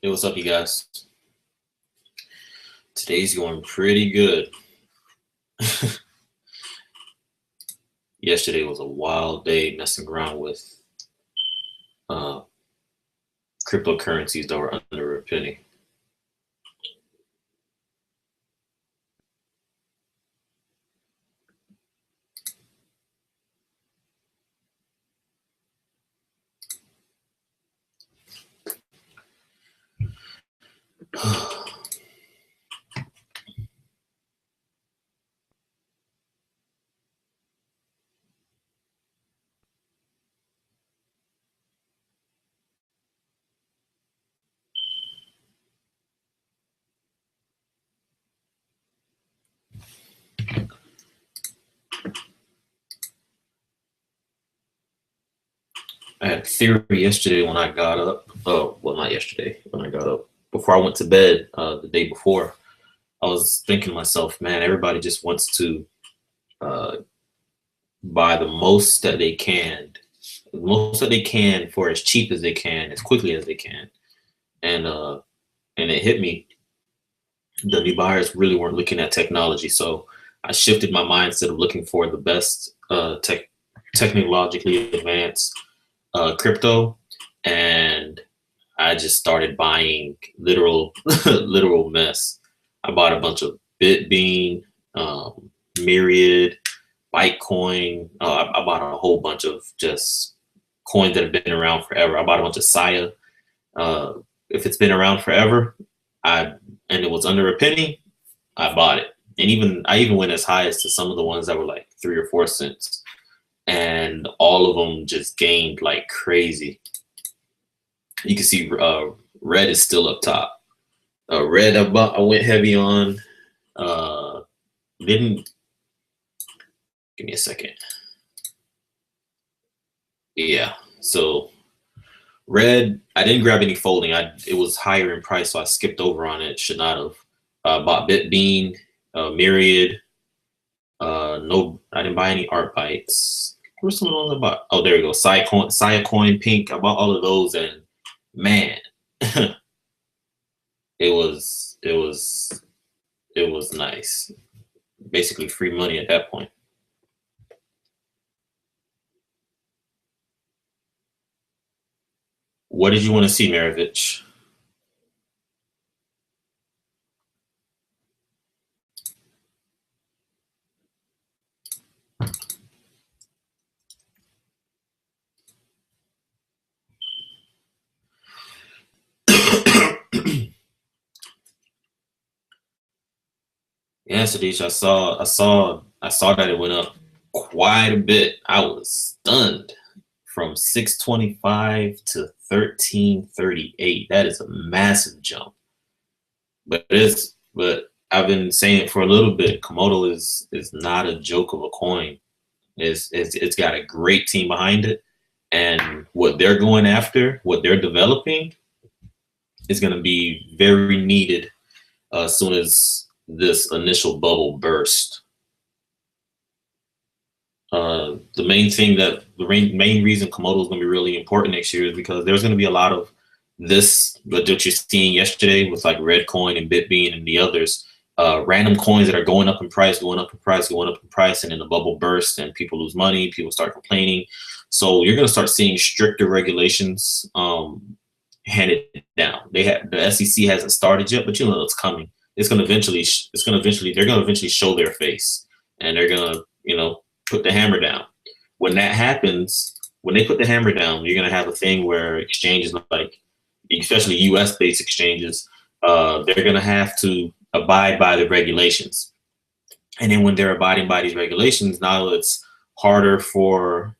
Hey, what's up, you guys? Today's going pretty good. Yesterday was a wild day messing around with cryptocurrencies that were under a penny. I had a theory yesterday when I got up. Oh, well, not yesterday. When I got up before I went to bed the day before, I was thinking to myself, man, everybody just wants to uh, buy the most that they can for as cheap as they can, as quickly as they can, and it hit me. The new buyers really weren't looking at technology, so I shifted my mindset of looking for the best technologically advanced crypto, and I just started buying literal literal mess. I bought a bunch of Bitbean, Myriad, Bitcoin. I bought a whole bunch of just coins that have been around forever. I bought a bunch of Saya. Uh, if it's been around forever, I and it was under a penny, I bought it. And I even went as high as to some of the ones that were like 3 or 4 cents, and all of them just gained like crazy. You can see red is still up top. Red I went heavy on. Didn't give me a second. Yeah, so red, I didn't grab any folding. It was higher in price, so I skipped over on it. Should not have. Bought Bitbean, Myriad. No, I didn't buy any art bites. Where's some of those I bought? Oh, there we go. Saya Coin Pink. I bought all of those, and man, it was nice. Basically free money at that point. What did you want to see, Maravich? Yeah, Sadish, I saw that it went up quite a bit. I was stunned from 625 to 1338. That is a massive jump. But I've been saying it for a little bit. Komodo is not a joke of a coin. It's got a great team behind it, and what they're going after, what they're developing, is going to be very needed as soon as this initial bubble burst. The main reason Komodo is going to be really important next year is because there's going to be a lot of this, what you're seeing yesterday with like Redcoin and Bitbean and the others, random coins that are going up in price, going up in price, going up in price, and then the bubble bursts and people lose money, people start complaining. So you're going to start seeing stricter regulations handed down. The SEC hasn't started yet, but you know it's coming. It's gonna eventually. They're gonna eventually show their face, and they're gonna put the hammer down. When that happens, when they put the hammer down, you're gonna have a thing where exchanges like, especially U.S. based exchanges, they're gonna have to abide by the regulations. And then when they're abiding by these regulations, now it's harder for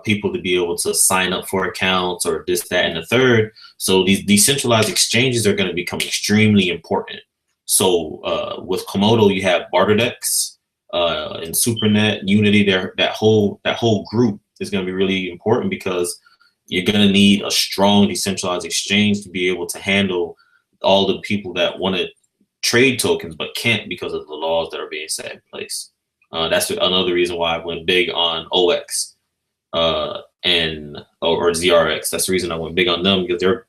people to be able to sign up for accounts or this, that, and the third. So these decentralized exchanges are going to become extremely important. So with Komodo, you have BarterDex and SuperNet, Unity. That whole group is going to be really important because you're going to need a strong decentralized exchange to be able to handle all the people that want to trade tokens but can't because of the laws that are being set in place. That's another reason why I went big on OX or ZRX. That's the reason I went big on them, because they're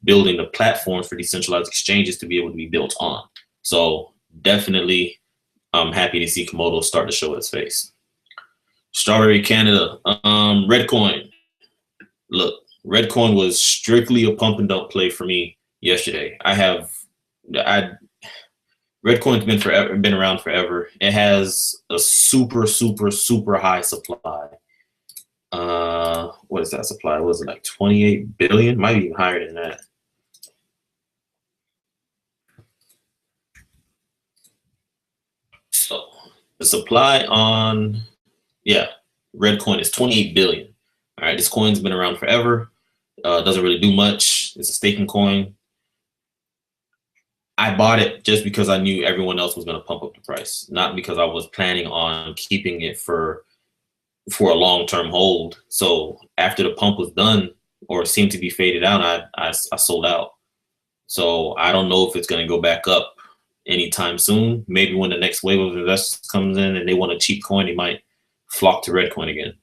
building the platforms for decentralized exchanges to be able to be built on. So definitely, I'm happy to see Komodo start to show its face. Strawberry Canada, Redcoin. Look, Redcoin was strictly a pump and dump play for me yesterday. Redcoin's been around forever. It has a super high supply. What is that supply? Was it like 28 billion? Might be even higher than that. So the supply on, Redcoin is 28 billion. All right, this coin's been around forever. Doesn't really do much. It's a staking coin. I bought it just because I knew everyone else was going to pump up the price, not because I was planning on keeping it for a long-term hold. So after the pump was done or seemed to be faded out, I sold out. So I don't know if it's going to go back up anytime soon. Maybe when the next wave of investors comes in and they want a cheap coin, they might flock to Redcoin again.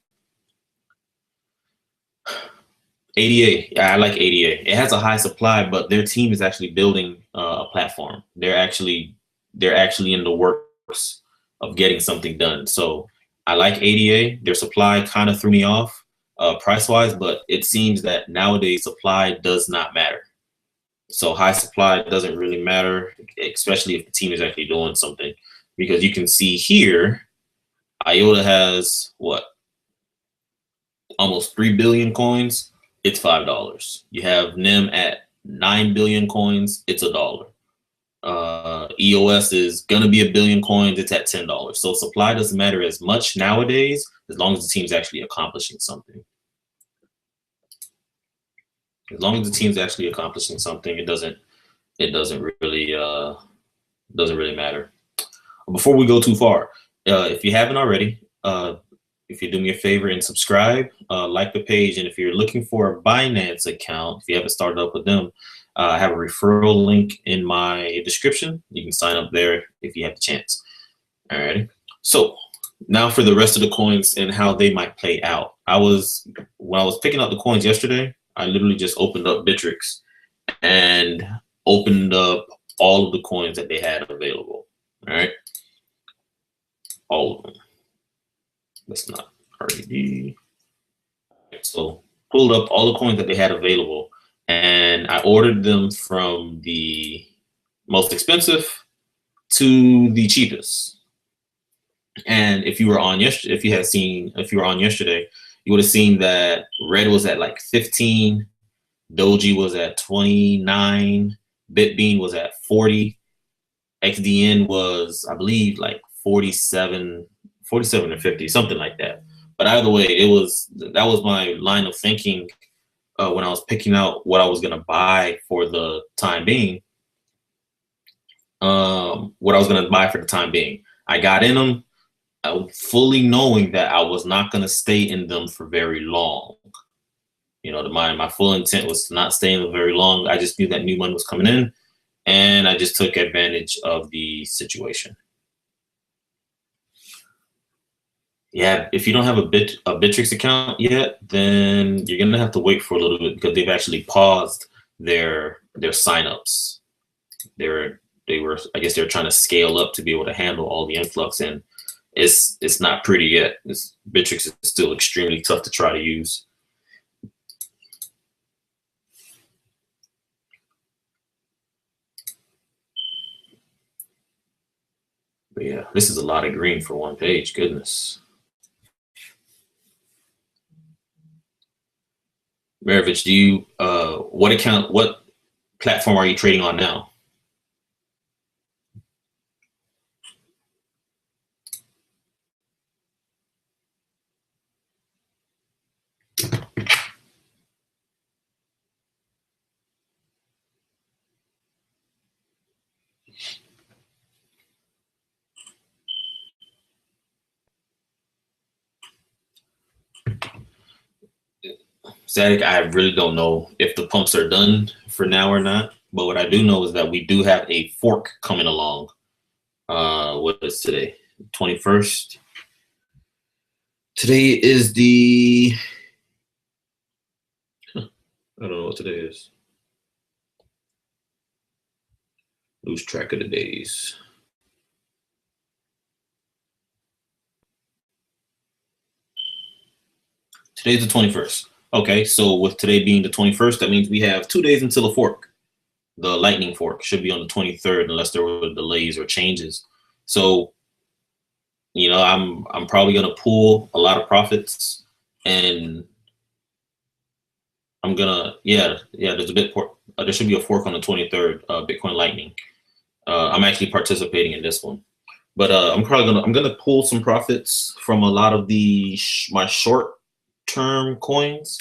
ADA, I like ADA. It has a high supply, but their team is actually building a platform. They're actually in the works of getting something done. So I like ADA. Their supply kind of threw me off price-wise, but it seems that nowadays supply does not matter. So high supply doesn't really matter, especially if the team is actually doing something, because you can see here, IOTA has what? Almost 3 billion coins. It's $5. You have NIM at 9 billion coins. It's $1. EOS is gonna be 1 billion coins. It's at $10. So supply doesn't matter as much nowadays, as long as the team's actually accomplishing something. As long as the team's actually accomplishing something, it doesn't really matter. Before we go too far, if you haven't already, if you do me a favor and subscribe, like the page, and if you're looking for a Binance account, if you haven't started up with them, I have a referral link in my description. You can sign up there if you have the chance. Alrighty. So now for the rest of the coins and how they might play out. When I was picking up the coins yesterday, I literally just opened up Bittrex and opened up all of the coins that they had available. All right, all of them. That's not RED. So pulled up all the coins that they had available, and I ordered them from the most expensive to the cheapest. And if you were on yesterday, if you were on yesterday, you would have seen that Red was at like 15, Doji was at 29, Bitbean was at 40, XDN was, I believe, like 47 or 50, something like that. But either way, that was my line of thinking when I was picking out what I was gonna buy for the time being. I got in them, fully knowing that I was not gonna stay in them for very long. You know, my full intent was to not stay in them very long. I just knew that new money was coming in, and I just took advantage of the situation. Yeah, if you don't have a Bittrex account yet, then you're gonna have to wait for a little bit, because they've actually paused their signups. I guess they're trying to scale up to be able to handle all the influx, and it's not pretty yet. Bittrex is still extremely tough to try to use. But yeah, this is a lot of green for one page. Goodness. Maravich, do you what platform are you trading on now? Static, I really don't know if the pumps are done for now or not. But what I do know is that we do have a fork coming along. What is today? 21st. Today is I don't know what today is. Lose track of the days. Today's the 21st. Okay, so with today being the 21st, that means we have 2 days until the fork. The lightning fork should be on the 23rd unless there were delays or changes. So, I'm probably gonna pull a lot of profits, and I'm gonna there's there should be a fork on the 23rd, Bitcoin Lightning. I'm actually participating in this one. But I'm gonna pull some profits from a lot of my short term coins,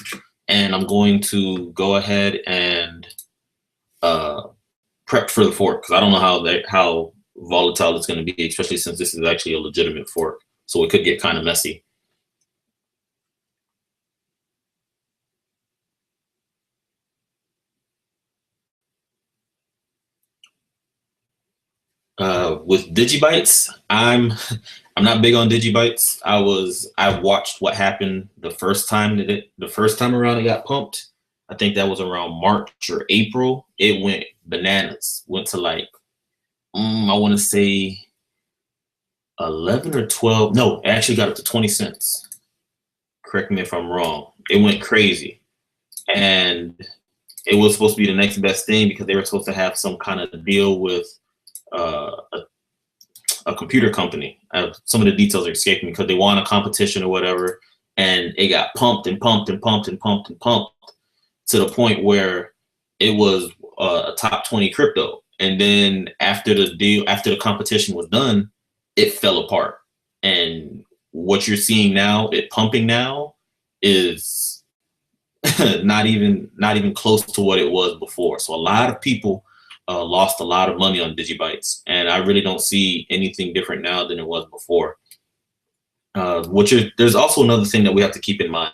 and I'm going to go ahead and prep for the fork because I don't know how volatile it's going to be, especially since this is actually a legitimate fork. So it could get kind of messy. With Digibytes, I'm not big on Digibytes. I watched what happened the first time around it got pumped. I think that was around March or April. It went bananas. Went to like I want to say 11 or 12. No, it actually got up to 20 cents. Correct me if I'm wrong. It went crazy, and it was supposed to be the next best thing because they were supposed to have some kind of deal with a computer company. Some of the details are escaping me because they won a competition or whatever, and it got pumped and pumped and pumped and pumped and pumped to the point where it was a top 20 crypto. And then after the competition was done, it fell apart. And what you're seeing now, it pumping now, is not even close to what it was before. So a lot of people lost a lot of money on Digibytes, and I really don't see anything different now than it was before. There's also another thing that we have to keep in mind.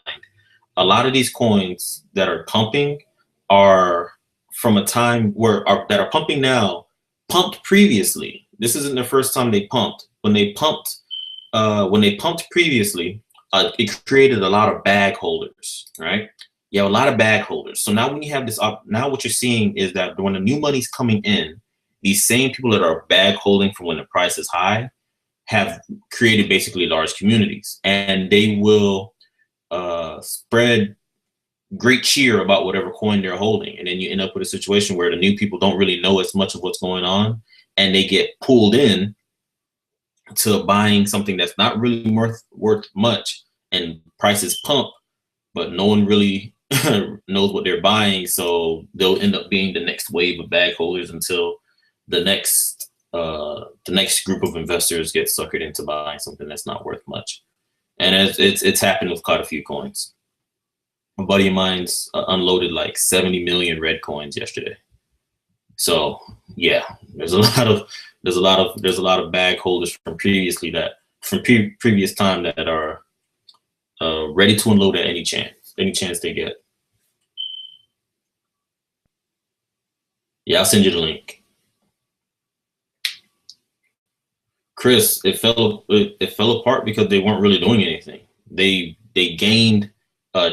A lot of these coins that are pumping are from a time that are pumping now, pumped previously. This isn't the first time they pumped. When they pumped previously, it created a lot of bag holders, right? You have a lot of bag holders. So now when you have this up, now what you're seeing is that when the new money's coming in, these same people that are bag holding from when the price is high have created basically large communities, and they will spread great cheer about whatever coin they're holding. And then you end up with a situation where the new people don't really know as much of what's going on, and they get pulled in to buying something that's not really worth much, and prices pump, but no one really knows what they're buying. So they'll end up being the next wave of bag holders until the next group of investors get suckered into buying something that's not worth much. And it's happened with quite a few coins. A buddy of mine's unloaded like 70 million red coins yesterday. So yeah, there's a lot of bag holders from previous time that are ready to unload at any chance they get. Yeah, I'll send you the link. Chris, it fell apart because they weren't really doing anything. They gained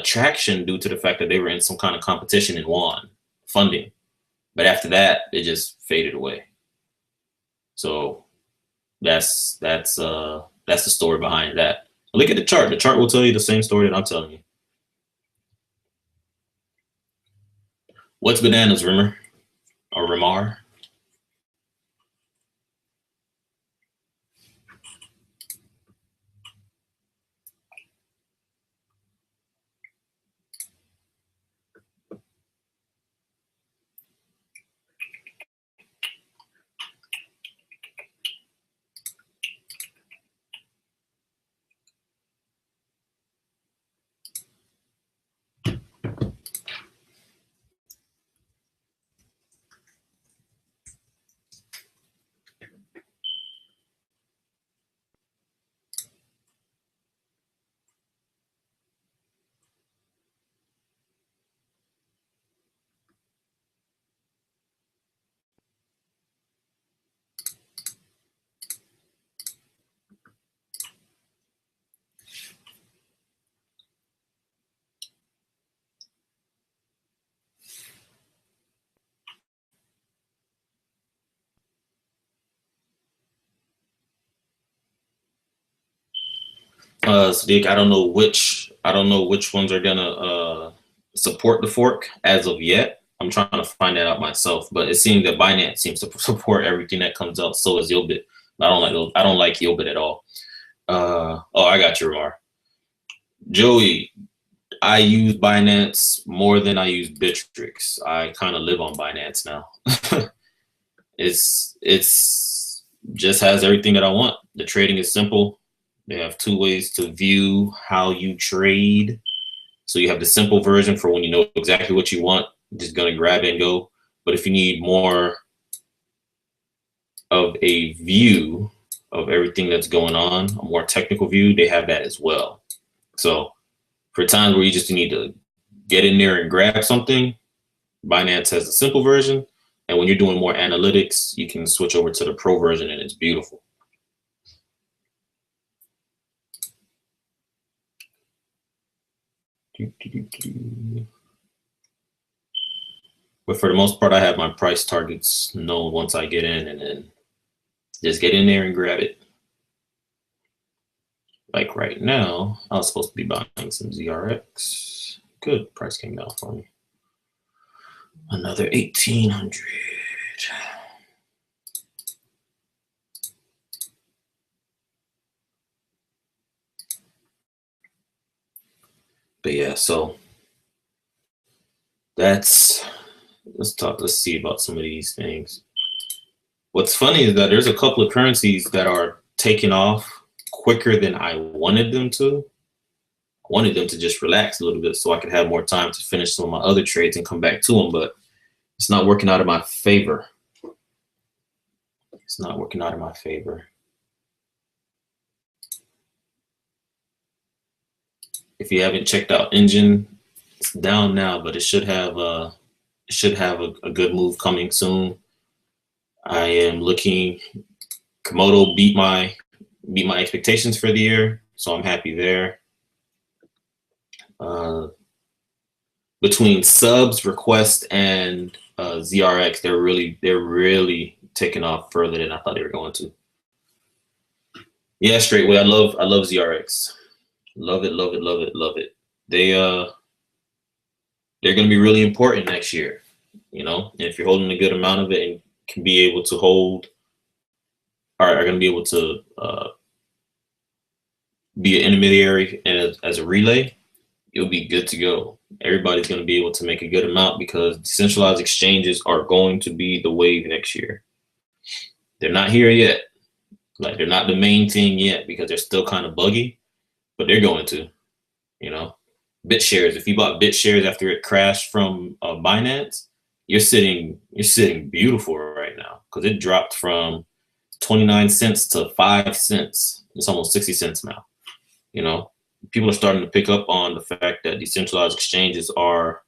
traction due to the fact that they were in some kind of competition and won funding, but after that, it just faded away. So that's the story behind that. Look at the chart. The chart will tell you the same story that I'm telling you. What's bananas, Rimmer or Rimar? Sadiq, I don't know which ones are gonna support the fork as of yet. I'm trying to find that out myself, but it seems that Binance seems to support everything that comes out. So is Yobit. I don't like Yobit at all. Oh, I got you, Ramar. Joey, I use Binance more than I use Bittrex. I kind of live on Binance now. It's just has everything that I want. The trading is simple. They have two ways to view how you trade. So you have the simple version for when you know exactly what you want, just gonna grab it and go. But if you need more of a view of everything that's going on, a more technical view, they have that as well. So for times where you just need to get in there and grab something, Binance has a simple version. And when you're doing more analytics, you can switch over to the pro version and it's beautiful. But for the most part, I have my price targets known once I get in, and then just get in there and grab it. Like right now, I was supposed to be buying some ZRX. Good, price came down for me. Another 1,800. But yeah, so let's see about some of these things. What's funny is that there's a couple of currencies that are taking off quicker than I wanted them to. I wanted them to just relax a little bit so I could have more time to finish some of my other trades and come back to them, but it's not working out in my favor. It's not working out in my favor. If you haven't checked out Engine, it's down now, but it should have a good move coming soon. I am looking. Komodo beat my expectations for the year, so I'm happy there. Between subs, request, and ZRX, they're really taking off further than I thought they were going to. Yeah, straightway. I love ZRX. Love it. They're going to be really important next year. You know, and if you're holding a good amount of it and can be able to hold, are going to be able to be an intermediary and as a relay, you'll be good to go. Everybody's going to be able to make a good amount because decentralized exchanges are going to be the wave next year. They're not here yet. Like they're not the main thing yet because they're still kind of buggy, but they're going to, you know. BitShares, if you bought BitShares after it crashed from Binance, you're sitting beautiful right now because it dropped from 29 cents to 5 cents. It's almost 60 cents now. You know, people are starting to pick up on the fact that decentralized exchanges are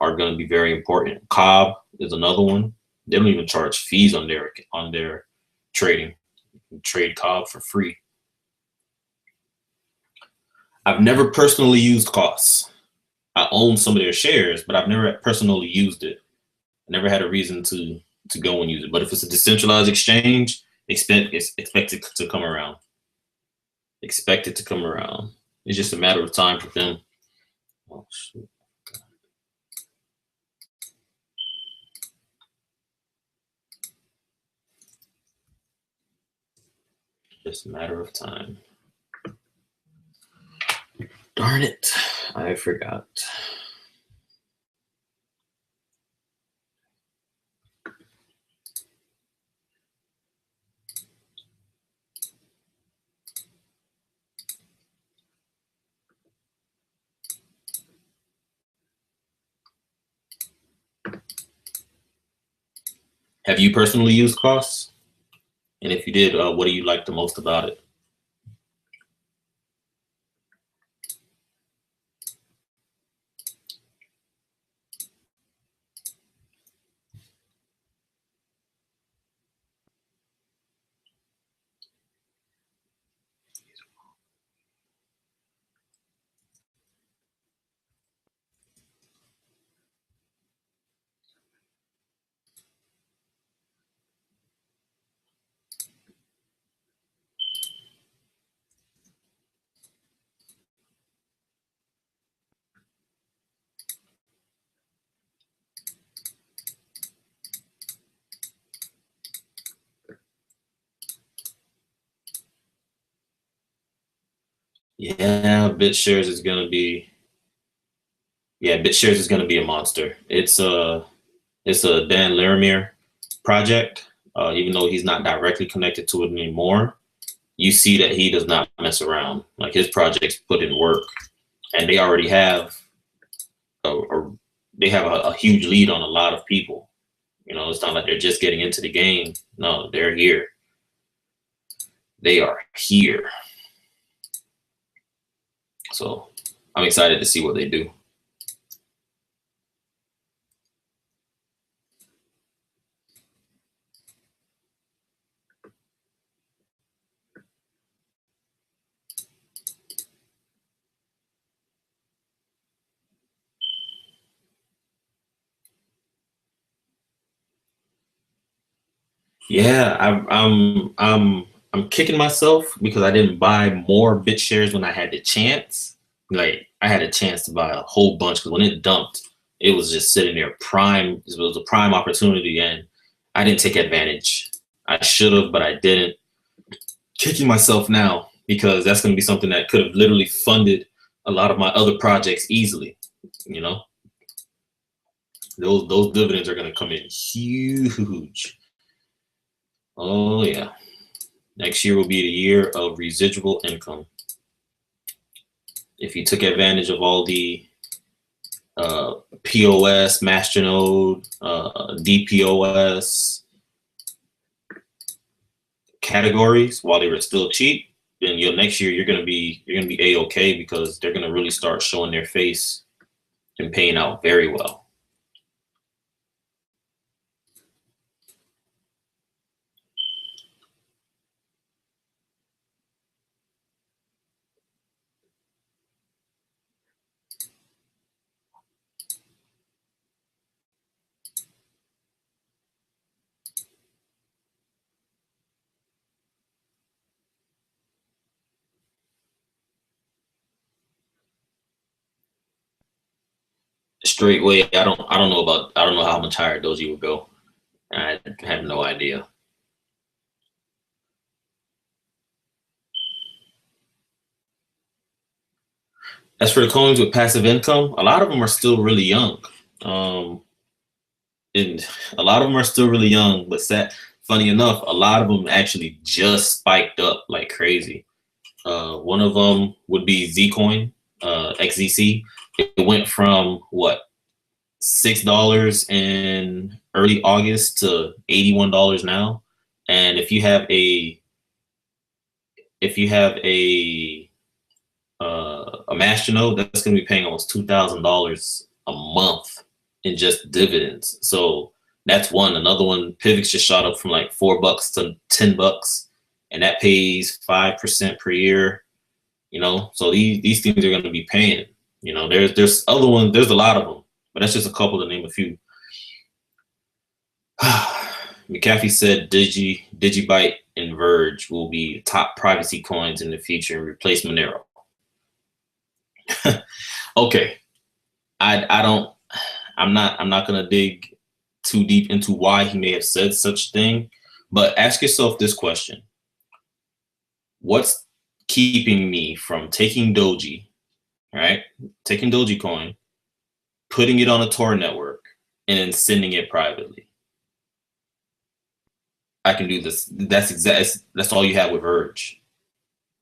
going to be very important. Cobb is another one. They don't even charge fees on their trading. You can trade Cobb for free. I've never personally used Costs. I own some of their shares, but I've never personally used it. I never had a reason to go and use it. But if it's a decentralized exchange, expect it to come around. Expect it to come around. It's just a matter of time for them. Oh, shoot. Just a matter of time. Darn it, I forgot. Have you personally used Costs? And if you did, what do you like the most about it? Yeah, BitShares is gonna be yeah, BitShares is gonna be a monster. It's a Dan Laramere project. Even though he's not directly connected to it anymore, you see that he does not mess around. Like his projects put in work, and they already have a they have a huge lead on a lot of people. You know, it's not like they're just getting into the game. No, they're here. They are here. So I'm excited to see what they do. Yeah, I'm kicking myself because I didn't buy more bit shares when I had the chance. Like I had a chance to buy a whole bunch because when it dumped, it was just sitting there prime. It was a prime opportunity, and I didn't take advantage. I should have, but I didn't. Kicking myself now because that's going to be something that could have literally funded a lot of my other projects easily. You know, those dividends are going to come in huge. Oh yeah. Next year will be the year of residual income. If you took advantage of all the POS, Masternode, DPOS categories while they were still cheap, then next year you're gonna be a-okay because they're gonna really start showing their face and paying out very well. Straight way, I don't know how much higher Doji would go. I have no idea. As for the coins with passive income, a lot of them are still really young. Um, and a lot of them are still really young, but funny enough, a lot of them actually just spiked up like crazy. One of them would be Zcoin, XZC. It went from what $6 in early August to $81 now. And if you have a Masternode, that's going to be paying almost $2,000 a month in just dividends. So that's one. Another one, Pivx just shot up from like $4 to $10, and that pays 5% per year. You know, so these things are going to be paying. You know, there's other ones. There's a lot of them, but that's just a couple to name a few. McAfee said Digibyte and Verge will be top privacy coins in the future and replace Monero. Okay, I don't I'm not gonna dig too deep into why he may have said such thing, but ask yourself this question: what's keeping me from taking Doji, right? Taking Doji coin, putting it on a Tor network, and then sending it privately? I can do this. That's all you have with Verge.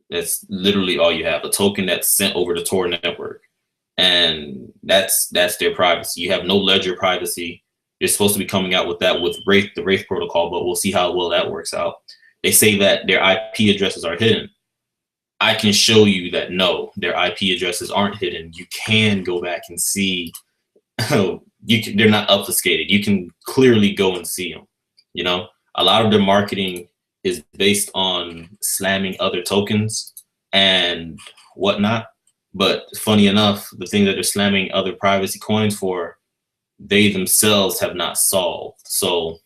That's literally all you have. A token that's sent over the Tor network, and that's their privacy. You have no ledger privacy. They're supposed to be coming out with that with the Wraith protocol, but we'll see how well that works out. They say that their IP addresses are hidden. I can show you that no, their IP addresses aren't hidden. You can go back and see. They're not obfuscated. You can clearly go and see them. You know, a lot of their marketing is based on slamming other tokens and whatnot. But funny enough, the thing that they're slamming other privacy coins for, they themselves have not solved. So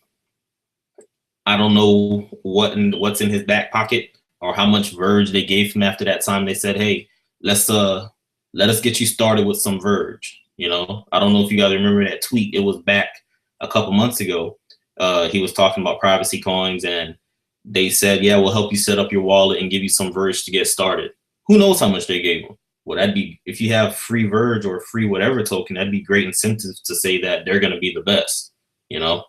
I don't know what's in his back pocket or how much Verge they gave him after that time. They said, "Hey, let us get you started with some Verge." You know, I don't know if you guys remember that tweet. It was back a couple months ago. He was talking about privacy coins, and they said, "Yeah, we'll help you set up your wallet and give you some Verge to get started." Who knows how much they gave them? Well, that'd be, if you have free Verge or free whatever token, that'd be great incentive to say that they're going to be the best. You know,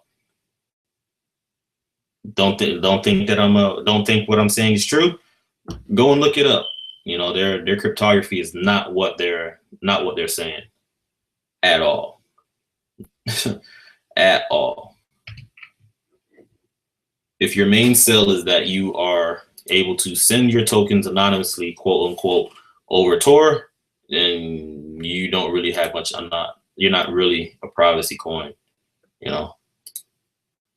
don't think that don't think what I'm saying is true. Go and look it up. You know, their cryptography is not what they're saying at all. At all. If your main sell is that you are able to send your tokens anonymously, quote unquote, over Tor, then you don't really have much. You're not really a privacy coin. You know,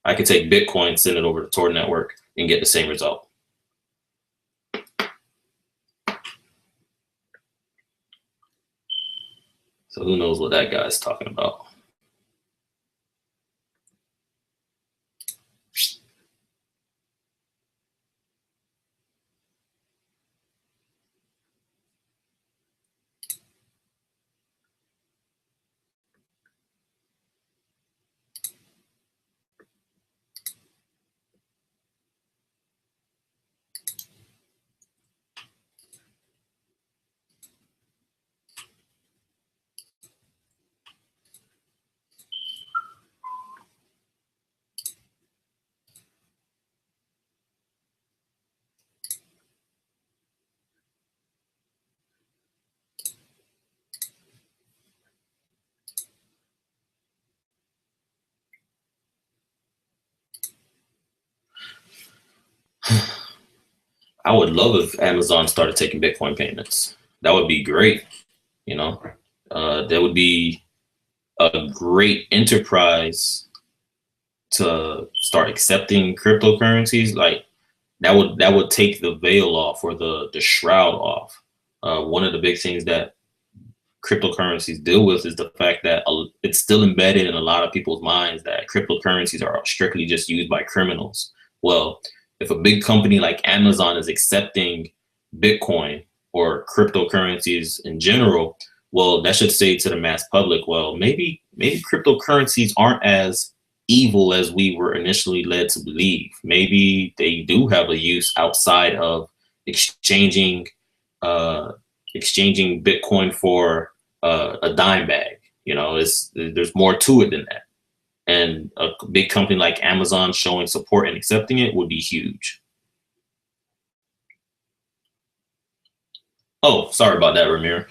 I could take Bitcoin, send it over to Tor network, and get the same result. So who knows what that guy's talking about? I would love if Amazon started taking Bitcoin payments. That would be great. You know, that would be a great enterprise to start accepting cryptocurrencies. Like that would take the veil off, or the shroud off. One of the big things that cryptocurrencies deal with is the fact that it's still embedded in a lot of people's minds that cryptocurrencies are strictly just used by criminals. Well, if a big company like Amazon is accepting Bitcoin or cryptocurrencies in general, well, that should say to the mass public, well, maybe cryptocurrencies aren't as evil as we were initially led to believe. Maybe they do have a use outside of exchanging Bitcoin for a dime bag. You know, there's more to it than that. And a big company like Amazon showing support and accepting it would be huge. Oh, sorry about that, Ramir.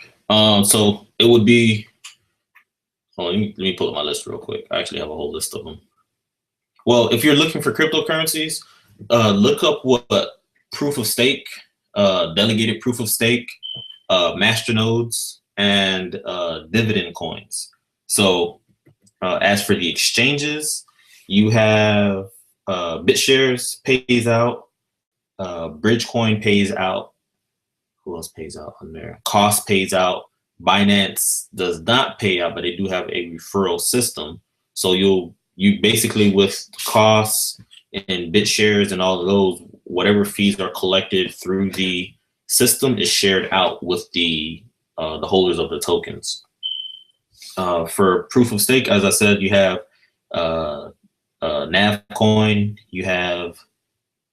So it would be, oh, let me pull up my list real quick. I actually have a whole list of them. Well, if you're looking for cryptocurrencies, look up what proof of stake, delegated proof of stake, masternodes, and dividend coins. So as for the exchanges, you have BitShares pays out, Bridgecoin pays out. Who else pays out on there? Cost pays out. Binance does not pay out, but they do have a referral system. So you basically, with costs and BitShares and all of those, whatever fees are collected through the system is shared out with the holders of the tokens. For proof of stake, as I said, you have Navcoin, you have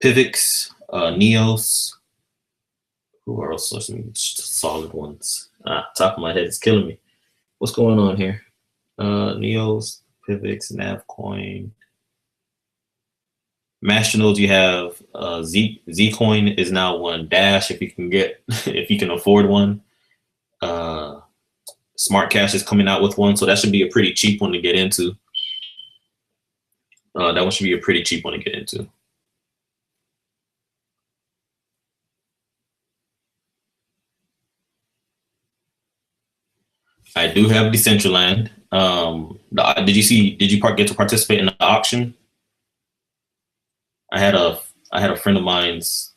Pivx, Neos. Who are also some solid ones? Top of my head is killing me. What's going on here? Neos, Pivx, Navcoin. Masternodes, you have Zcoin is now one. Dash, if you can get, if you can afford one. Smart Cash is coming out with one, so that should be a pretty cheap one to get into. That one should be a pretty cheap one to get into. I do have Decentraland. Did you get to participate in the auction? I had a friend of mine's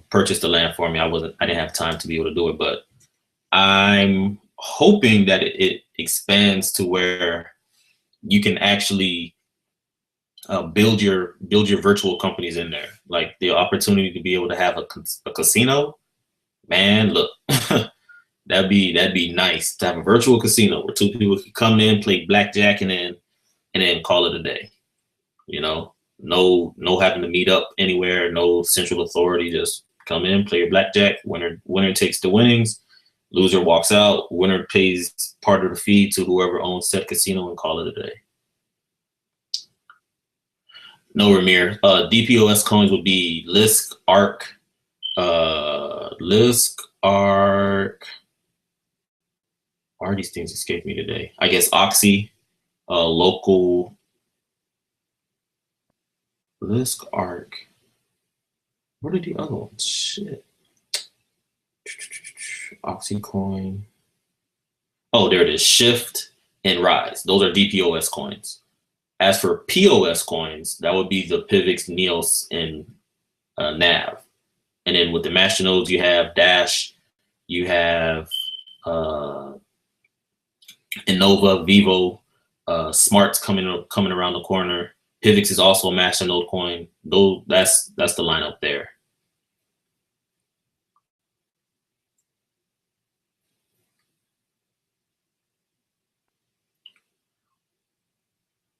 purchase the land for me. I didn't have time to be able to do it, but I'm hoping that it expands to where you can actually build your virtual companies in there. Like the opportunity to be able to have a casino. Man, look, that'd be nice to have a virtual casino where two people could come in, play blackjack, and then call it a day. You know, no having to meet up anywhere, no central authority, just come in, play your blackjack. Winner takes the winnings. Loser walks out. Winner pays part of the fee to whoever owns said casino and call it a day. No Ramir. DPoS coins would be Lisk, Arc, Arc. Why are these things escape me today? I guess Oxy, local, Lisk, Arc. What are the other ones? Shit. Oxycoin. Oh, there it is. Shift and Rise. Those are DPoS coins. As for POS coins, that would be the Pivx, Neos, and Nav. And then with the masternodes, you have Dash, you have Innova, Vivo, Smart's coming around the corner. Pivx is also a masternode coin. That's the lineup there.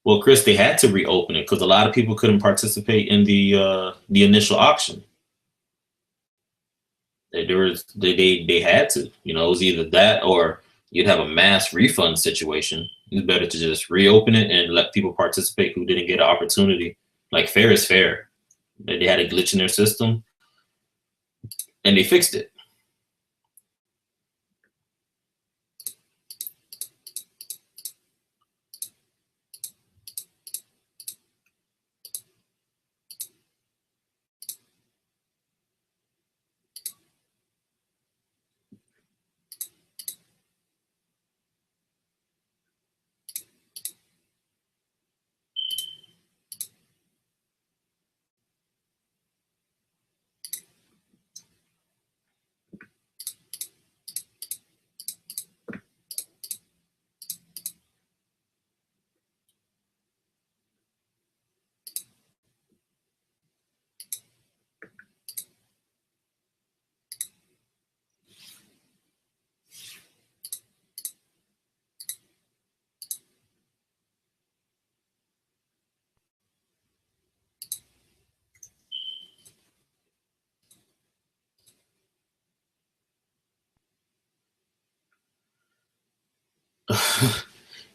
Well, Chris, they had to reopen it because a lot of people couldn't participate in the initial auction. They had to, you know, it was either that or you'd have a mass refund situation. It's better to just reopen it and let people participate who didn't get an opportunity. Like fair is fair. They had a glitch in their system and they fixed it.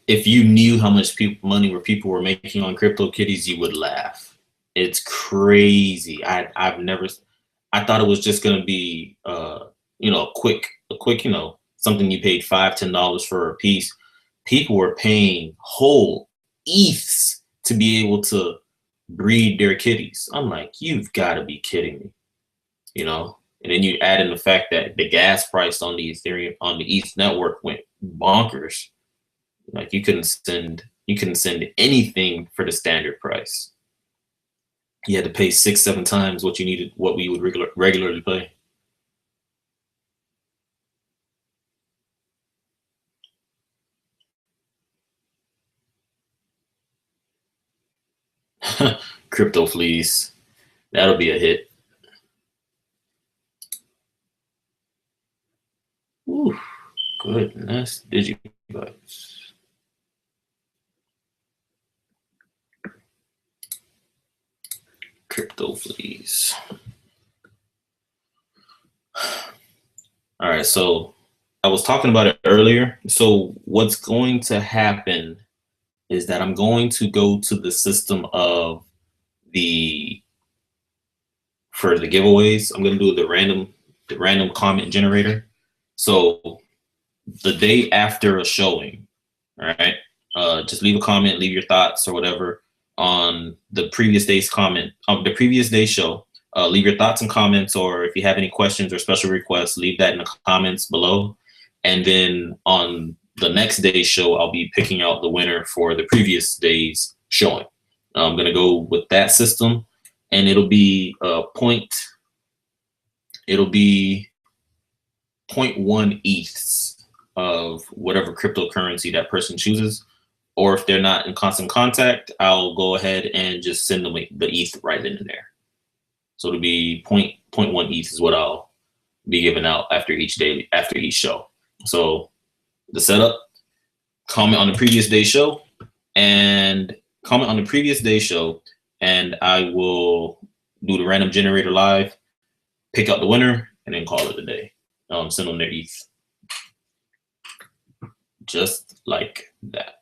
If you knew how much money people were making on CryptoKitties, you would laugh. It's crazy. I thought it was just gonna be you know, a quick, you know, something you paid $5-10 for a piece. People were paying whole ETHs to be able to breed their kitties. I'm like, you've got to be kidding me, you know. And then you add in the fact that the gas price on the Ethereum on the ETH network went bonkers. Like you couldn't send anything for the standard price. You had to pay 6-7 times what you needed, what we would regularly pay. Crypto fleas, that'll be a hit. Ooh, goodness, Digibytes. Crypto fleas. All right, so I was talking about it earlier. So what's going to happen is that I'm going to go to the system of for the giveaways. I'm going to do the random comment generator. So the day after a showing, all right, just leave a comment, leave your thoughts or whatever on the previous day's comment, the previous day's show. Leave your thoughts and comments, or if you have any questions or special requests, leave that in the comments below. And then on the next day's show, I'll be picking out the winner for the previous day's showing. I'm going to go with that system, and it'll be 0.1 ETHs of whatever cryptocurrency that person chooses. Or if they're not in constant contact, I'll go ahead and just send them the ETH right into there. So it'll be 0.1 ETH is what I'll be giving out after each day, after each show. So the setup, comment on the previous day's show, and I will do the random generator live. pick out the winner, and then call it a day. Send them their ETH. Just like that.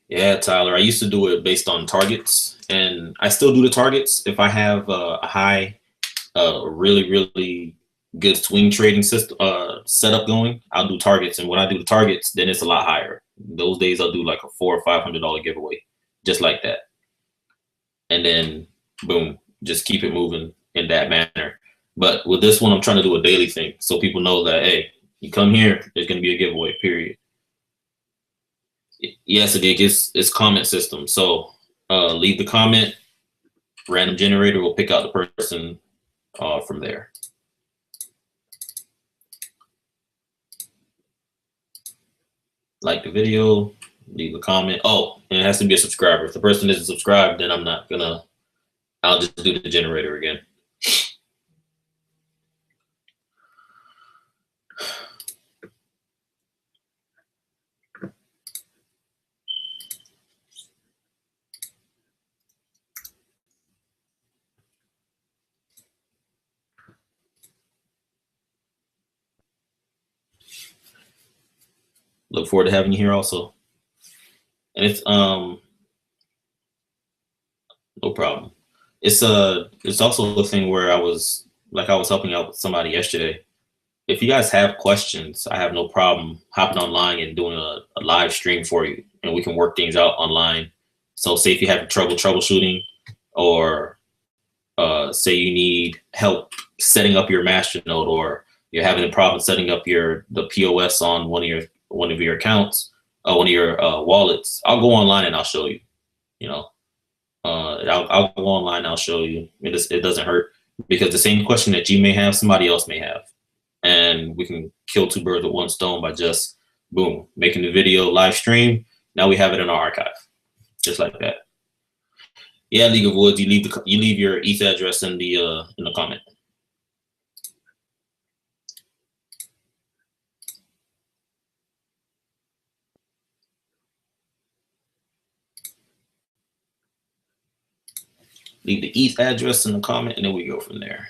Yeah, Tyler, I used to do it based on targets, and I still do the targets. If I have a high, really good swing trading system setup going, I'll do targets. And when I do the targets, then it's a lot higher. Those days I'll do like a $400 or $500 giveaway, just like that. And then boom, just keep it moving in that manner. But with this one, I'm trying to do a daily thing, so people know that, hey, you come here, there's going to be a giveaway. Period. Yes, it's comment system. So leave the comment. Random generator will pick out the person from there. Like the video, leave a comment. Oh, and it has to be a subscriber. If the person isn't subscribed, then I'll just do the generator again. Look forward to having you here also. And it's no problem. It's also a thing where I was helping out with somebody yesterday. If you guys have questions, I have no problem hopping online and doing a live stream for you, and we can work things out online. So say if you have trouble troubleshooting, or say you need help setting up your masternode, or you're having a problem setting up the POS on one of your accounts, one of your wallets, I'll go online and I'll show you. You know, I'll go online and I'll show you. It doesn't hurt, because the same question that you may have, somebody else may have, and we can kill two birds with one stone by just boom, making the video live stream. Now we have it in our archive, just like that. Yeah, League of Woods, you leave your ETH address in the comment. Leave the ETH address in the comment, and then we go from there.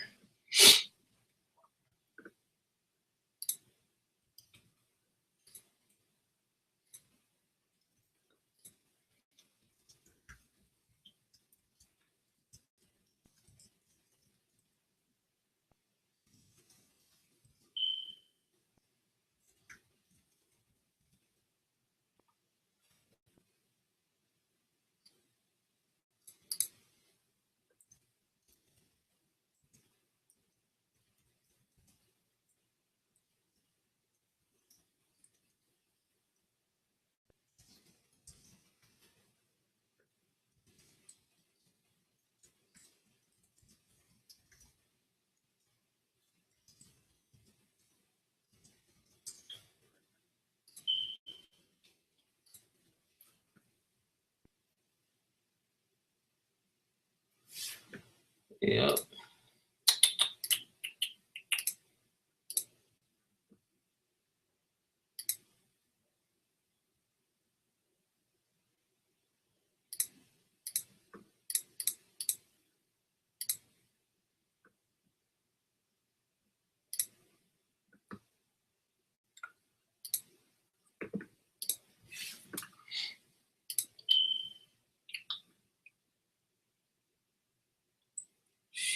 Yeah.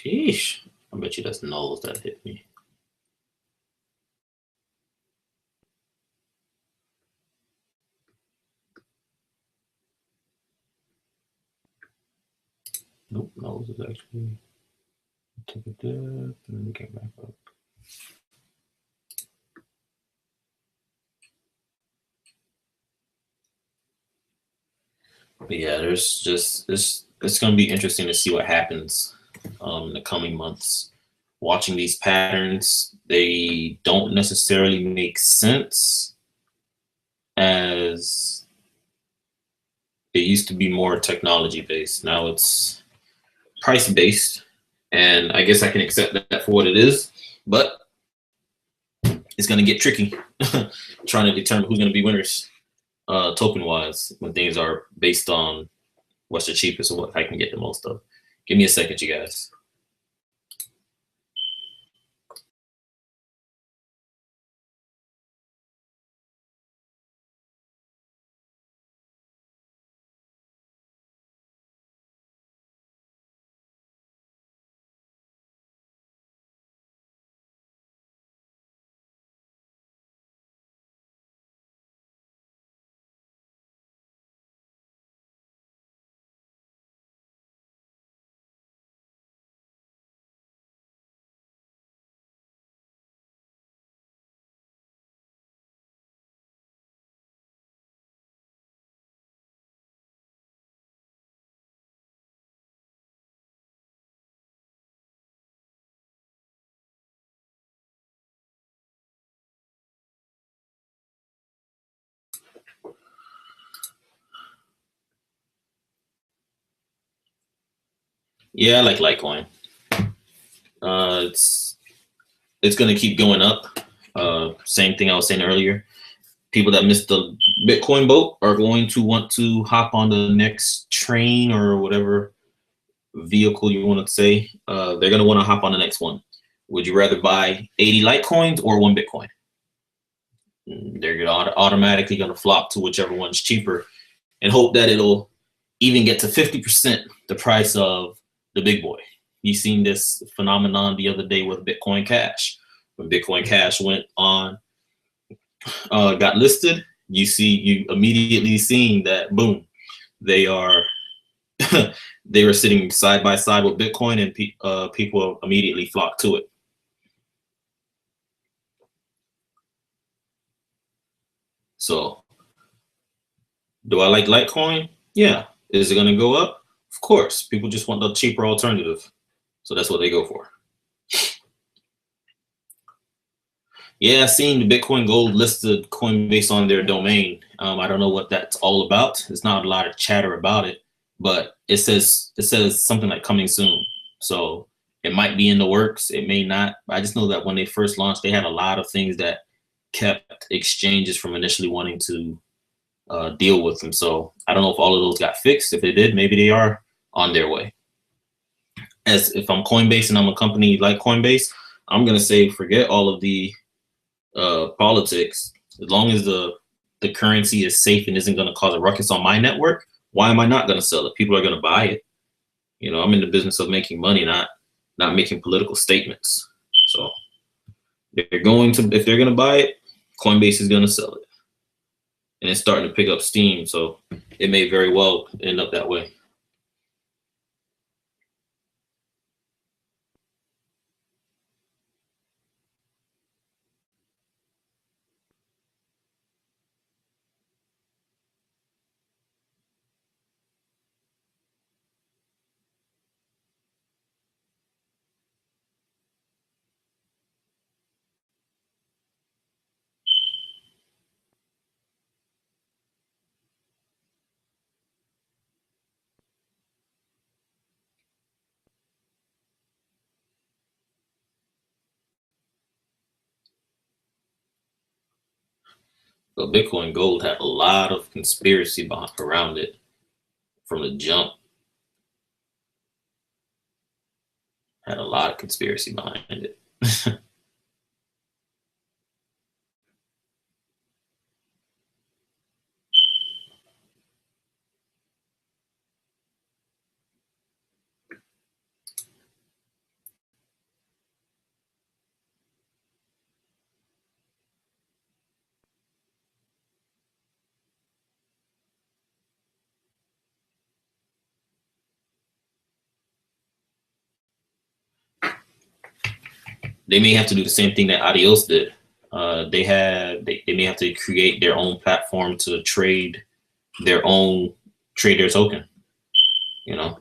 Sheesh. I bet you that's nulls that hit me. Nope, nulls is actually took a dip and then came back up. But yeah, there's just it's going to be interesting to see what happens in the coming months. Watching these patterns, they don't necessarily make sense, as it used to be more technology based. Now it's price based, and I guess I can accept that for what it is. But it's going to get tricky trying to determine who's going to be winners token wise when things are based on what's the cheapest or what I can get the most of. Give me a second, you guys. Yeah, I like Litecoin. It's going to keep going up. Same thing I was saying earlier. People that missed the Bitcoin boat are going to want to hop on the next train or whatever vehicle you want to say. They're going to want to hop on the next one. Would you rather buy 80 Litecoins or one Bitcoin? They're automatically going to flop to whichever one's cheaper and hope that it'll even get to 50% the price of the big boy. You seen this phenomenon the other day with Bitcoin Cash. When Bitcoin Cash went on, got listed, you immediately seeing that boom, they are they were sitting side by side with Bitcoin, and people immediately flocked to it. So, do I like Litecoin? Yeah. Is it going to go up? Of course. People just want the cheaper alternative, so that's what they go for. Yeah, seeing the Bitcoin Gold listed Coinbase on their domain. I don't know what that's all about. There's not a lot of chatter about it, but it says something like coming soon. So it might be in the works. It may not. I just know that when they first launched, they had a lot of things that kept exchanges from initially wanting to deal with them. So I don't know if all of those got fixed. If they did, maybe they are on their way. As if I'm Coinbase and I'm a company like Coinbase, I'm gonna say forget all of the politics. As long as the currency is safe and isn't going to cause a ruckus on my network, why am I not going to sell it? People are going to buy it. You know, I'm in the business of making money, not making political statements. So if they're going to buy it, Coinbase is going to sell it, and it's starting to pick up steam. So it may very well end up that way. But Bitcoin Gold had a lot of conspiracy around it from the jump. Had a lot of conspiracy behind it. They may have to do the same thing that Adios did. They may have to create their own platform to trade their token. You know,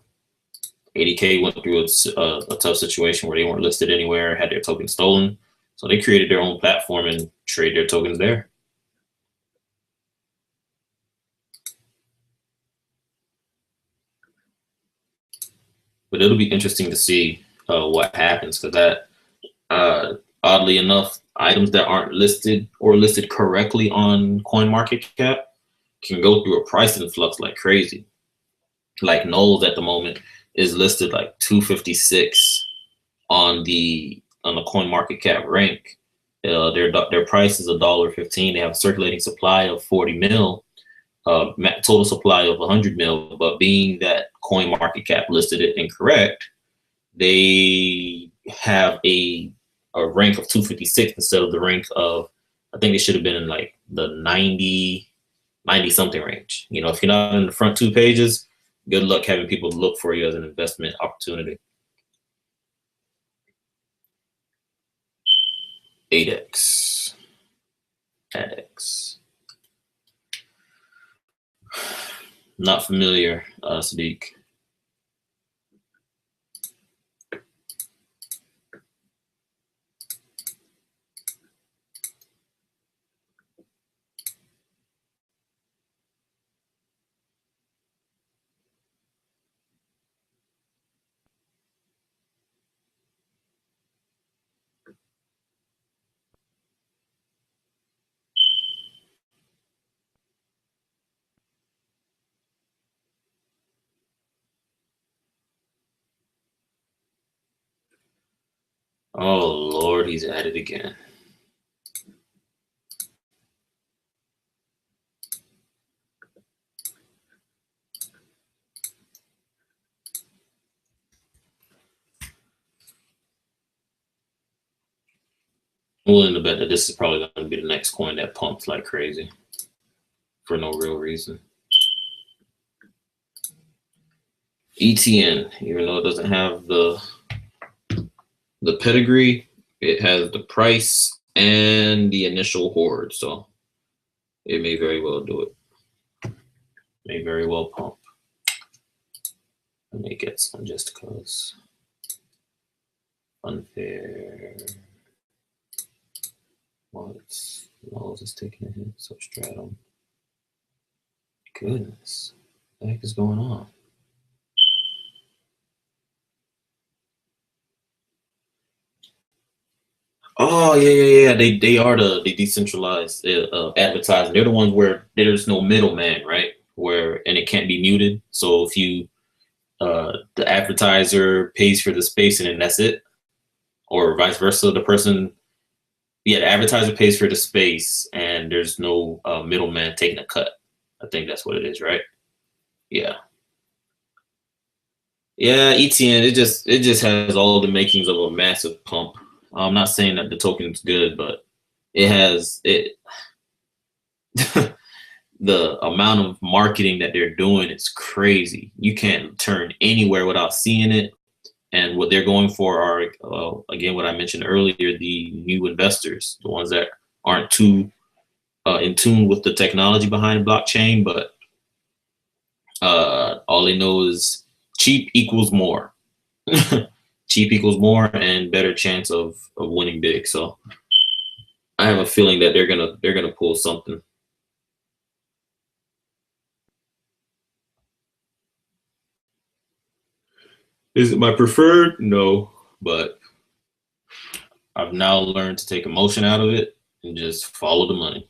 80K went through a tough situation where they weren't listed anywhere, had their token stolen, so they created their own platform and trade their tokens there. But it'll be interesting to see what happens, because that oddly enough, items that aren't listed or listed correctly on CoinMarketCap can go through a price influx like crazy. Like Knowles at the moment is listed like 256 on the CoinMarketCap rank. Their price is $1.15. They have a circulating supply of 40 mil, total supply of 100 mil. But being that CoinMarketCap listed it incorrect, they have a rank of 256 instead of the rank of, I think they should have been in like the 90 something range. You know, if you're not in the front two pages, good luck having people look for you as an investment opportunity. 8x, 10x. Not familiar, Sadiq. Oh Lord, he's at it again. I'm willing to bet that this is probably going to be the next coin that pumps like crazy for no real reason. ETN, even though it doesn't have the pedigree, it has the price and the initial hoard, so it may very well do it. May very well pump. I may get some just because. Unfair. What's Knowles is taking a hit, Substratum. Goodness, what the heck is going on? Oh yeah. They are the decentralized advertising. They're the ones where there's no middleman, right? And it can't be muted. So if you the advertiser pays for the space and then that's it, or vice versa, the advertiser pays for the space and there's no middleman taking a cut. I think that's what it is, right? Yeah. Yeah, ETN, it just has all the makings of a massive pump. I'm not saying that the token's good, but it has it the amount of marketing that they're doing is crazy. You can't turn anywhere without seeing it. And what they're going for are, again, what I mentioned earlier, the new investors, the ones that aren't too in tune with the technology behind blockchain, but all they know is cheap equals more. Cheap equals more and better chance of winning big. So I have a feeling that they're gonna pull something. Is it my preferred? No, but I've now learned to take emotion out of it and just follow the money.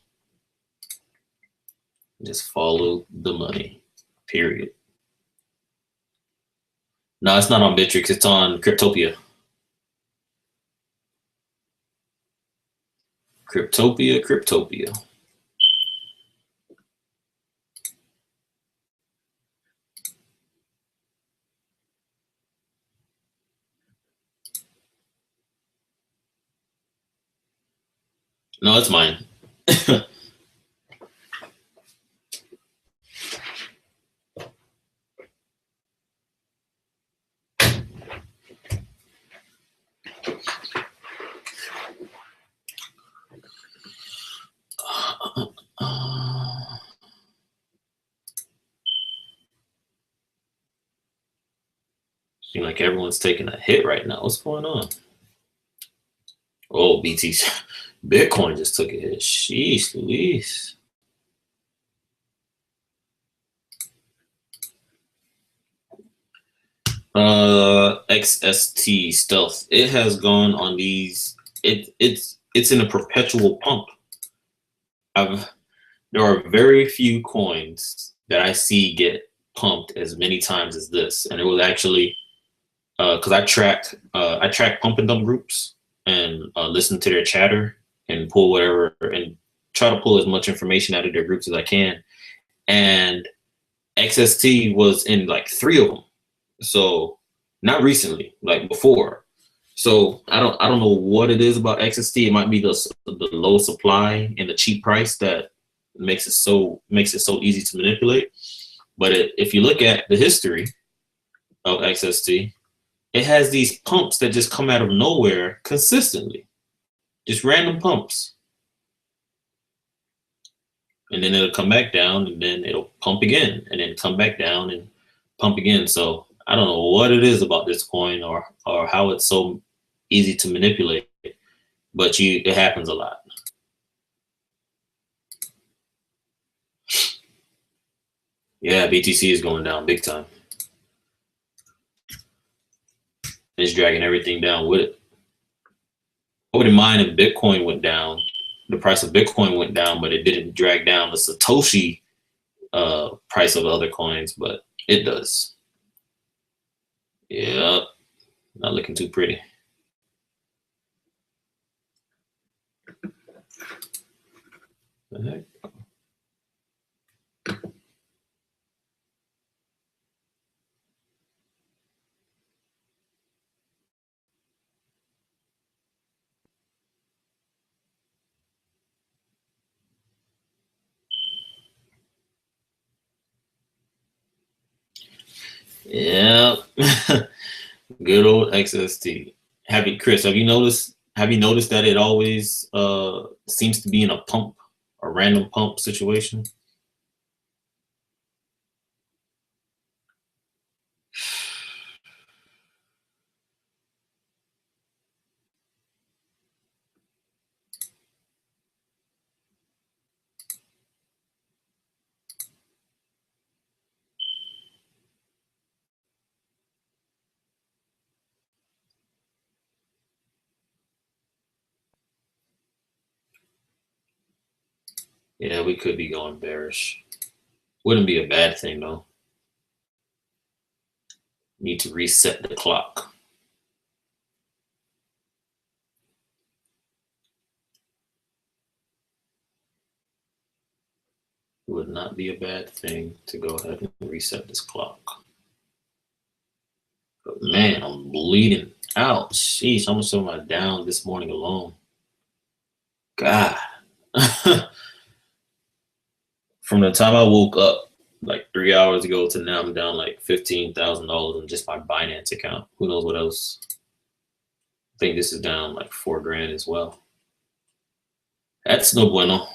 Just follow the money. Period. No, it's not on Bitrix. It's on Cryptopia. Cryptopia. No, it's mine. Seems like everyone's taking a hit right now. What's going on? Oh, Bitcoin just took a hit. Sheesh, Louise. XST Stealth. It has gone on these. It's it's in a perpetual pump. I've There are very few coins that I see get pumped as many times as this, and it was actually because I track pump and dump groups and listen to their chatter and pull whatever and try to pull as much information out of their groups as I can. And XST was in like three of them. So not recently, like before. So I don't know what it is about XST. It might be the low supply and the cheap price that makes it so easy to manipulate. But if you look at the history of XST, it has these pumps that just come out of nowhere consistently, just random pumps, and then it'll come back down, and then it'll pump again, and then come back down and pump again. So I don't know what it is about this coin or how it's so easy to manipulate, but it happens a lot. Yeah, BTC is going down big time. It's dragging everything down with it. I wouldn't mind if Bitcoin went down, the price of Bitcoin went down, but it didn't drag down the Satoshi price of other coins, but it does. Yep, not looking too pretty. The heck? Yep. Good old XST. Chris, have you noticed that it always seems to be in a random pump situation? Yeah, we could be going bearish. Wouldn't be a bad thing though. Need to reset the clock. It would not be a bad thing to go ahead and reset this clock. But man, I'm bleeding out. Sheesh, how much am I down this morning alone? God. From the time I woke up like 3 hours ago to now, I'm down like $15,000 in just my Binance account. Who knows what else? I think this is down like 4 grand as well. That's no bueno.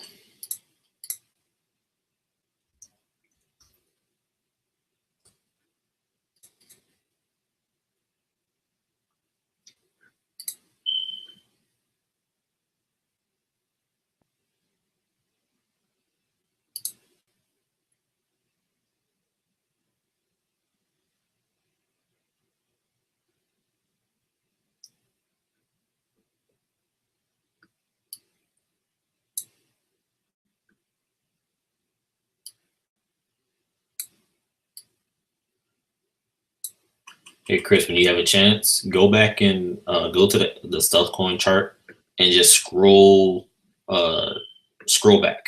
Hey Chris, when you have a chance, go back and go to the stealth coin chart and just scroll back,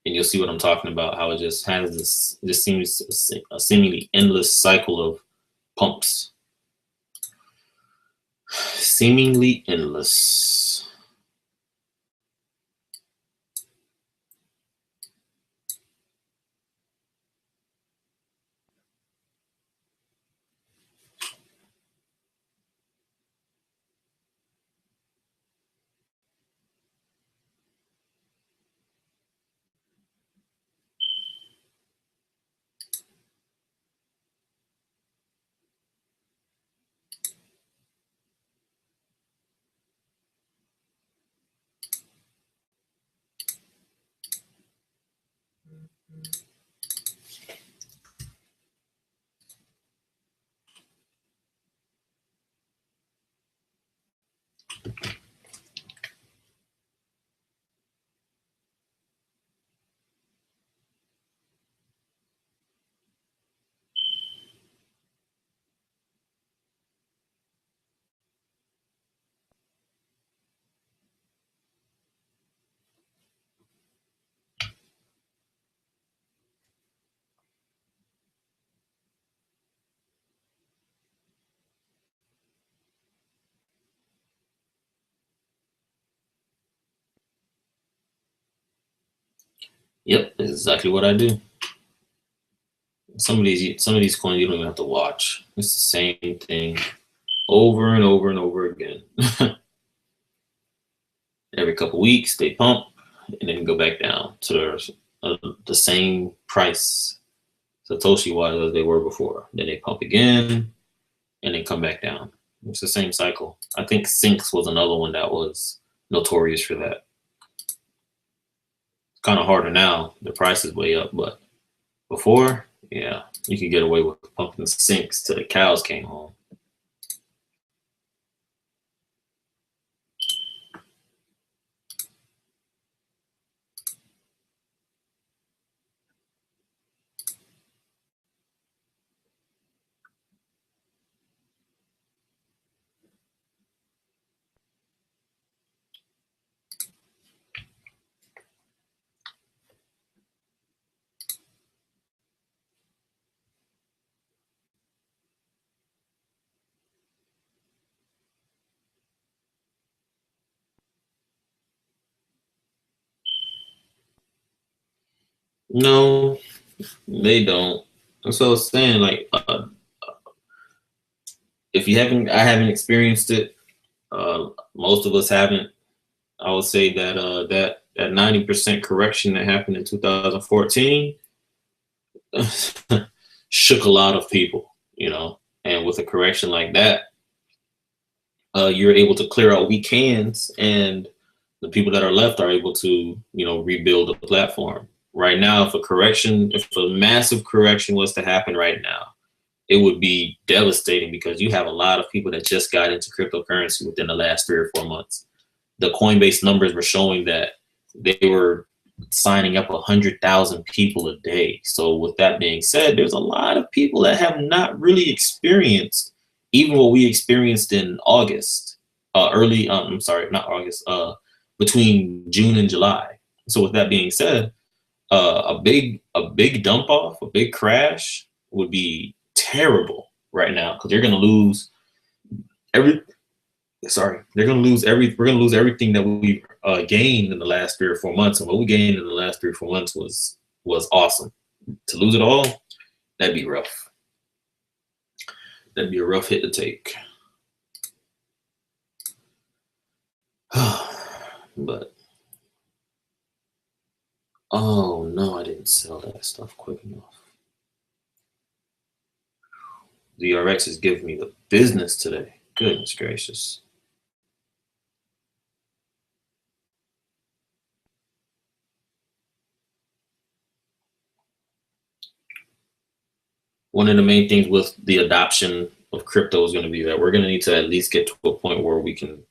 and you'll see what I'm talking about. How it just has this seems a seemingly endless cycle of pumps, seemingly endless. Yep, that's exactly what I do. Some of these coins you don't even have to watch. It's the same thing over and over and over again. Every couple weeks they pump and then go back down to the same price Satoshi wise as they were before. Then they pump again and then come back down. It's the same cycle. I think Sinks was another one that was notorious for that. It's kind of harder now. The price is way up, but before, yeah, you could get away with pumping Sinks till the cows came home. No, they don't. That's what I was saying. Like, if you haven't, I haven't experienced it. Most of us haven't. I would say that that 90% correction that happened in 2014 shook a lot of people, you know. And with a correction like that, you're able to clear out weak hands, and the people that are left are able to, rebuild the platform. Right now, if a massive correction was to happen right now, it would be devastating because you have a lot of people that just got into cryptocurrency within the last 3 or 4 months. The Coinbase numbers were showing that they were signing up 100,000 people a day. So with that being said, there's a lot of people that have not really experienced even what we experienced in August, I'm sorry, not August, between June and July. So with that being said, a big dump off, a big crash would be terrible right now because you're going to lose every they're going to lose we're going to lose everything that we gained in the last 3 or 4 months. And what we gained in the last 3 or 4 months was awesome. To lose it all, that'd be rough. That'd be a rough hit to take. But oh no, I didn't sell that stuff quick enough. The RX is giving me the business today. Goodness gracious. One of the main things with the adoption of crypto is going to be that we're going to need to at least get to a point where we can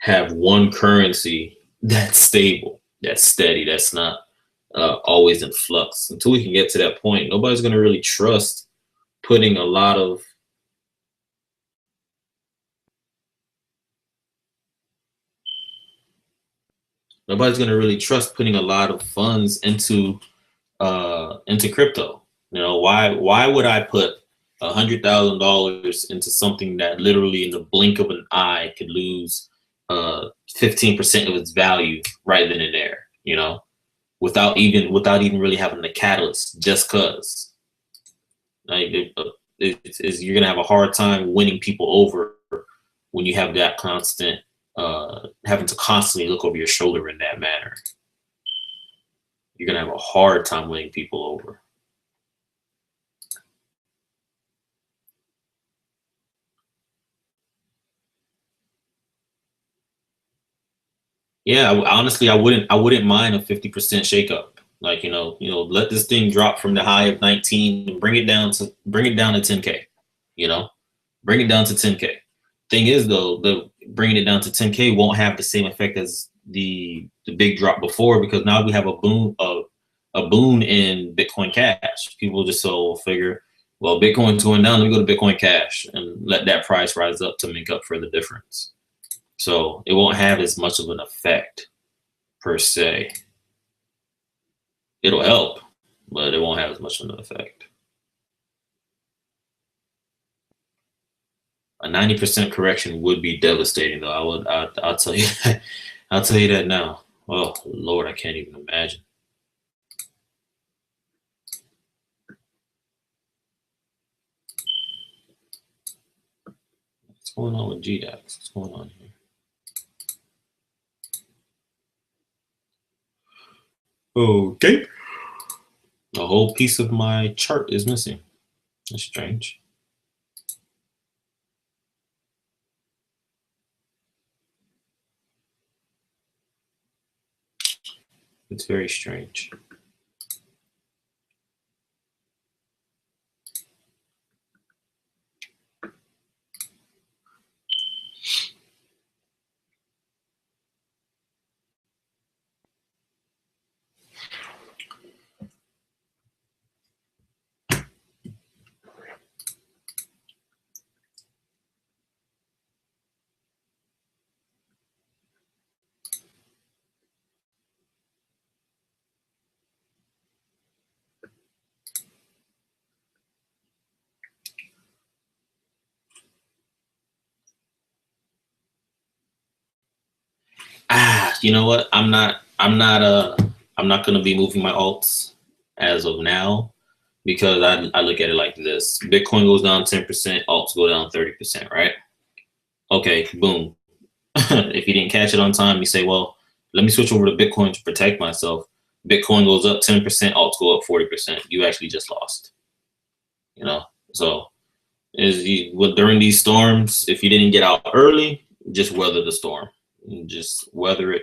have one currency that's stable, that's steady, that's not always in flux. Until we can get to that point, nobody's going to really trust putting a lot of funds into crypto. Why would I put $100,000 into something that literally in the blink of an eye could lose 15% of its value right then and there, without even really having the catalyst, just cause like you're gonna have a hard time winning people over when you have that constant having to constantly look over your shoulder in that manner. You're gonna have a hard time winning people over. Yeah, honestly, I wouldn't mind a 50% shakeup. Like, let this thing drop from the high of 19 and bring it down to 10K. You know, bring it down to 10K. Thing is, though, the bringing it down to 10K won't have the same effect as the big drop before, because now we have a boom in Bitcoin Cash. People just figure, well, Bitcoin's going down, let me go to Bitcoin Cash and let that price rise up to make up for the difference. So it won't have as much of an effect per se. It'll help, but it won't have as much of an effect. A 90% correction would be devastating, though. I'll tell you that. I'll tell you that now. Oh Lord, I can't even imagine. going on with GDAX? What's going on here? Okay. A whole piece of my chart is missing. That's strange. It's very strange. You know what? I'm not gonna be moving my alts as of now, because I look at it like this. Bitcoin goes down 10%, alts go down 30%, right? Okay, boom. If you didn't catch it on time, you say, well, let me switch over to Bitcoin to protect myself. Bitcoin goes up 10%, alts go up 40%. You actually just lost. You know? So during these storms, if you didn't get out early, just weather the storm. Just weather it.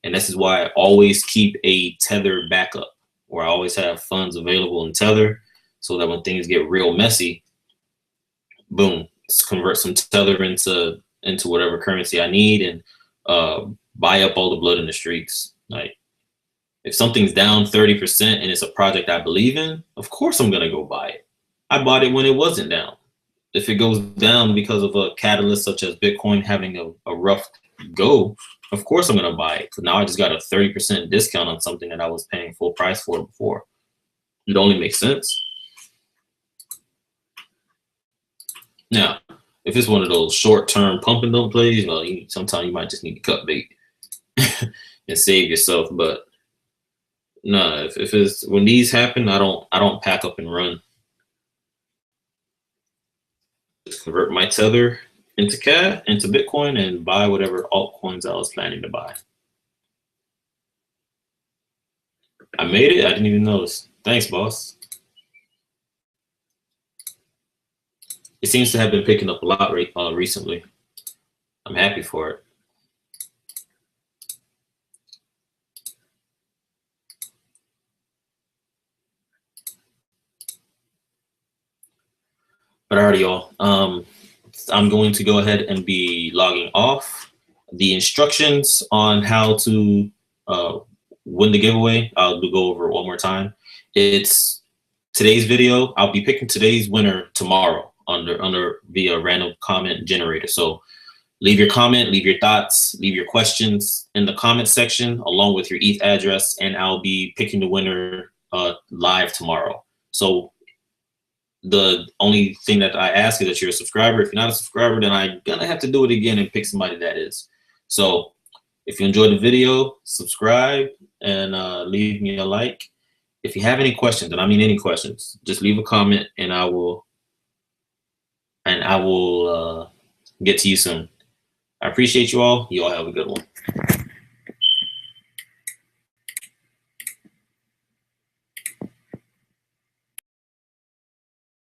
And this is why I always keep a Tether backup, or I always have funds available in Tether, so that when things get real messy, boom, just convert some Tether into whatever currency I need, and buy up all the blood in the streets. Like, if something's down 30% and it's a project I believe in, of course I'm gonna go buy it. I bought it when it wasn't down. If it goes down because of a catalyst such as Bitcoin having a rough go, of course I'm gonna buy it. Because now I just got a 30% discount on something that I was paying full price for before. It only makes sense. Now, if it's one of those short-term pump and dump plays, well, sometimes you might just need to cut bait and save yourself. But no, if it's when these happen, I don't pack up and run. Just convert my Tether into Bitcoin, and buy whatever altcoins I was planning to buy. I made it. I didn't even notice. Thanks, boss. It seems to have been picking up a lot recently. I'm happy for it. But alrighty, y'all. I'm going to go ahead and be logging off. The instructions on how to win the giveaway, I'll go over it one more time. It's today's video. I'll be picking today's winner tomorrow under via random comment generator. So leave your comment, leave your thoughts, leave your questions in the comment section along with your ETH address, and I'll be picking the winner live tomorrow. So the only thing that I ask is that you're a subscriber. If you're not a subscriber, then I'm gonna have to do it again and pick somebody that is. So if you enjoyed the video, subscribe and leave me a like. If you have any questions, and I mean any questions, just leave a comment and I will get to you soon. I appreciate you all. You all have a good one.